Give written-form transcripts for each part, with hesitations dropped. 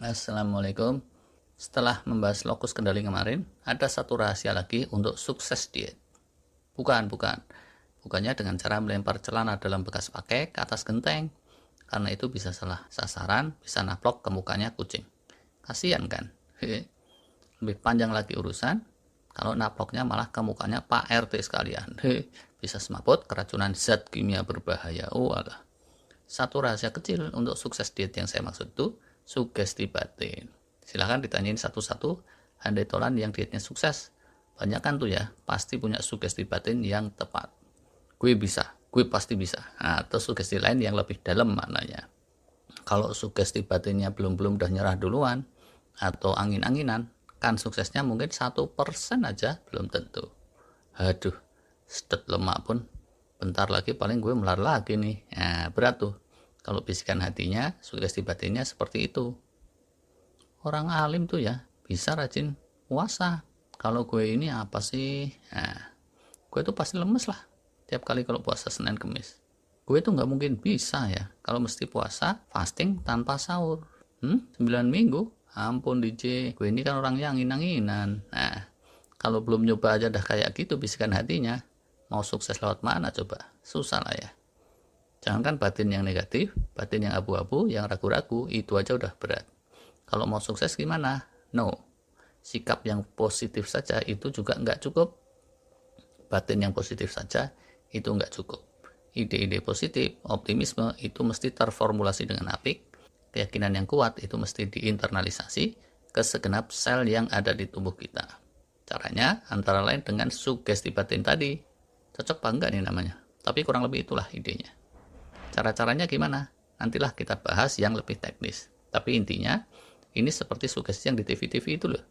Assalamualaikum. Setelah membahas lokus kendali kemarin, ada satu rahasia lagi untuk sukses diet. Bukannya dengan cara melempar celana dalam bekas pakai ke atas genteng, karena itu bisa salah sasaran, bisa naplok ke mukanya kucing. Kasian kan? Lebih panjang lagi urusan, kalau naploknya malah ke mukanya Pak RT sekalian. Bisa semaput keracunan zat kimia berbahaya. Walah. Satu rahasia kecil untuk sukses diet yang saya maksud itu sugesti batin. Silahkan ditanyain satu-satu handai tolan yang dietnya sukses. Banyak kan tuh ya, pasti punya sugesti batin yang tepat. Gue bisa, gue pasti bisa. Nah, atau sugesti lain yang lebih dalam maknanya. Kalau sugesti batinnya belum udah nyerah duluan, atau angin-anginan, kan suksesnya mungkin 1% aja belum tentu. Aduh, sedot lemak pun bentar lagi paling gue melar lagi nih. Nah, berat tuh. Kalau bisikan hatinya, sugesti batinnya seperti itu. Orang alim tuh ya, bisa rajin puasa. Kalau gue ini apa sih? Nah, gue tuh pasti lemes lah. Tiap kali kalau puasa Senin Kemis. Gue tuh nggak mungkin bisa ya, kalau mesti puasa, fasting tanpa sahur. 9 minggu? Ampun DJ, gue ini kan orang yang angin-anginan. Nah, kalau belum nyoba aja dah kayak gitu bisikan hatinya, mau sukses lewat mana coba? Susah lah ya. Jangankan batin yang negatif, batin yang abu-abu, yang ragu-ragu, itu aja udah berat. Kalau mau sukses gimana? No. Sikap yang positif saja itu juga nggak cukup. Batin yang positif saja itu nggak cukup. Ide-ide positif, optimisme itu mesti terformulasi dengan apik. Keyakinan yang kuat itu mesti diinternalisasi ke segenap sel yang ada di tubuh kita. Caranya antara lain dengan sugesti batin tadi. Cocok apa enggak nih namanya? Tapi kurang lebih itulah idenya. Cara-caranya gimana? Nantilah kita bahas yang lebih teknis. Tapi intinya, ini seperti sugesti yang di TV-TV itu loh.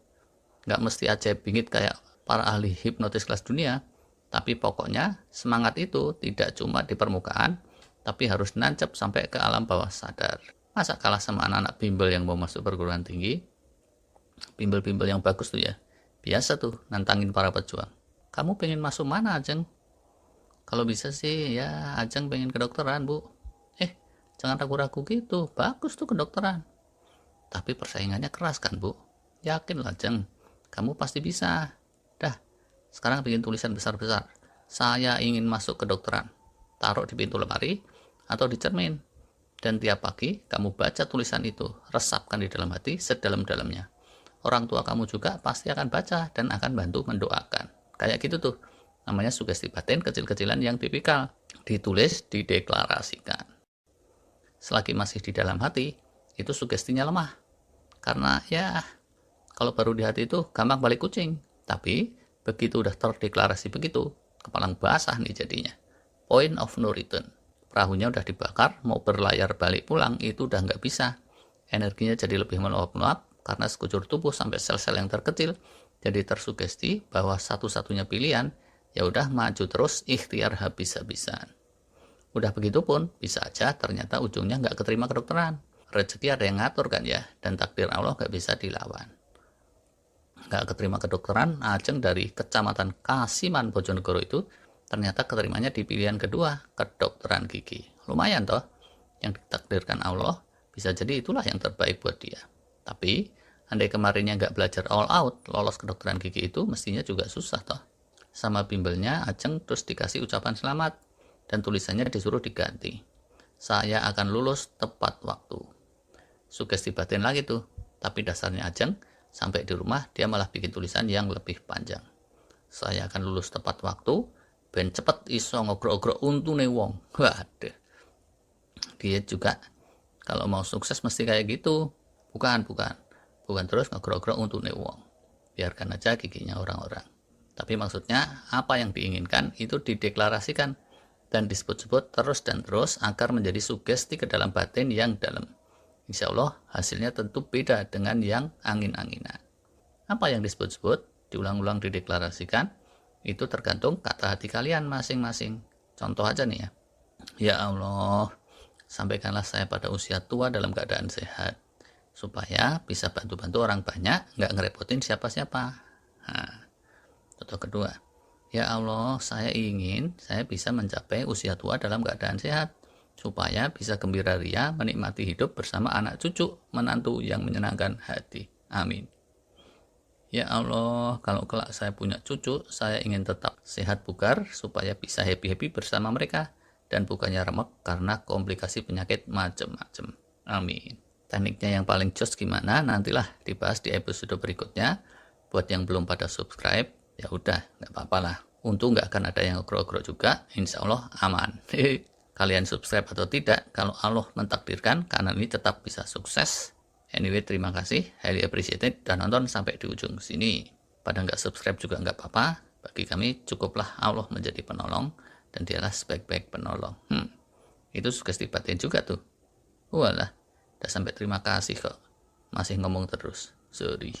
Nggak mesti ajaib bingit kayak para ahli hipnotis kelas dunia. Tapi pokoknya semangat itu tidak cuma di permukaan, tapi harus nancep sampai ke alam bawah sadar. Masa kalah sama anak-anak bimbel yang mau masuk perguruan tinggi? Bimbel-bimbel yang bagus tuh ya. Biasa tuh nantangin para pejuang. Kamu pengen masuk mana, Ajeng? Kalau bisa sih ya Ajeng pengen kedokteran, Bu. Jangan ragu-ragu gitu, bagus tuh kedokteran. Tapi persaingannya keras kan, Bu? Yakin lah, Jeng. Kamu pasti bisa. Dah, sekarang bikin tulisan besar-besar. Saya ingin masuk kedokteran. Taruh di pintu lemari atau di cermin. Dan tiap pagi kamu baca tulisan itu, resapkan di dalam hati sedalam-dalamnya. Orang tua kamu juga pasti akan baca dan akan bantu mendoakan. Kayak gitu tuh. Namanya sugesti batin kecil-kecilan yang tipikal. Ditulis, dideklarasikan. Selagi masih di dalam hati, itu sugestinya lemah. Karena ya, kalau baru di hati itu gampang balik kucing. Tapi, begitu udah terdeklarasi begitu, kepalang basah nih jadinya. Point of no return. Perahunya udah dibakar, mau berlayar balik pulang, itu udah nggak bisa. Energinya jadi lebih meluap-meluap, karena sekujur tubuh sampai sel-sel yang terkecil, jadi tersugesti bahwa satu-satunya pilihan, ya udah maju terus ikhtiar habis-habisan. Udah begitu pun, bisa aja ternyata ujungnya nggak keterima kedokteran. Rezeki ada yang ngatur kan ya, dan takdir Allah nggak bisa dilawan. Nggak keterima kedokteran, Ajeng dari Kecamatan Kasiman Bojonegoro itu, ternyata keterimanya di pilihan kedua, kedokteran gigi. Lumayan toh, yang ditakdirkan Allah, bisa jadi itulah yang terbaik buat dia. Tapi, andai kemarinnya nggak belajar all out, lolos kedokteran gigi itu mestinya juga susah toh. Sama bimbelnya, Ajeng terus dikasih ucapan selamat, dan tulisannya disuruh diganti. Saya akan lulus tepat waktu. Sugesti batin lagi tuh, tapi dasarnya Ajeng, sampai di rumah dia malah bikin tulisan yang lebih panjang. Saya akan lulus tepat waktu, ben cepet iso ngogrok-ogrok untune wong. Waduh. Dia juga kalau mau sukses mesti kayak gitu. Bukan terus ngogrok-ogrok untune wong. Biarkan aja giginya orang-orang. Tapi maksudnya apa yang diinginkan itu dideklarasikan dan disebut-sebut terus dan terus agar menjadi sugesti ke dalam batin yang dalam. Insya Allah hasilnya tentu beda dengan yang angin-anginan. Apa yang disebut-sebut, diulang-ulang dideklarasikan, itu tergantung kata hati kalian masing-masing. Contoh aja nih ya. Ya Allah, sampaikanlah saya pada usia tua dalam keadaan sehat, supaya bisa bantu-bantu orang banyak, nggak ngerepotin siapa-siapa. Nah, contoh kedua. Ya Allah, saya ingin saya bisa mencapai usia tua dalam keadaan sehat, supaya bisa gembira ria menikmati hidup bersama anak cucu menantu yang menyenangkan hati. Amin. Ya Allah, kalau kelak saya punya cucu, saya ingin tetap sehat bugar supaya bisa happy-happy bersama mereka dan bukannya remek karena komplikasi penyakit macam-macam. Amin. Tekniknya yang paling jos gimana? Nantilah dibahas di episode berikutnya. Buat yang belum pada subscribe, ya udah, nggak apa-apa lah. Untung nggak akan ada yang grok-grok juga, insya Allah aman. Kalian subscribe atau tidak, kalau Allah mentakdirkan kanal ini tetap bisa sukses. Anyway, terima kasih, highly appreciated, dan nonton sampai di ujung sini. Pada nggak subscribe juga nggak apa-apa, bagi kami cukuplah Allah menjadi penolong, dan dialah sebaik-baik penolong. Itu sugesti batin juga tuh. Walah, udah sampai terima kasih kok. Masih ngomong terus. Sorry.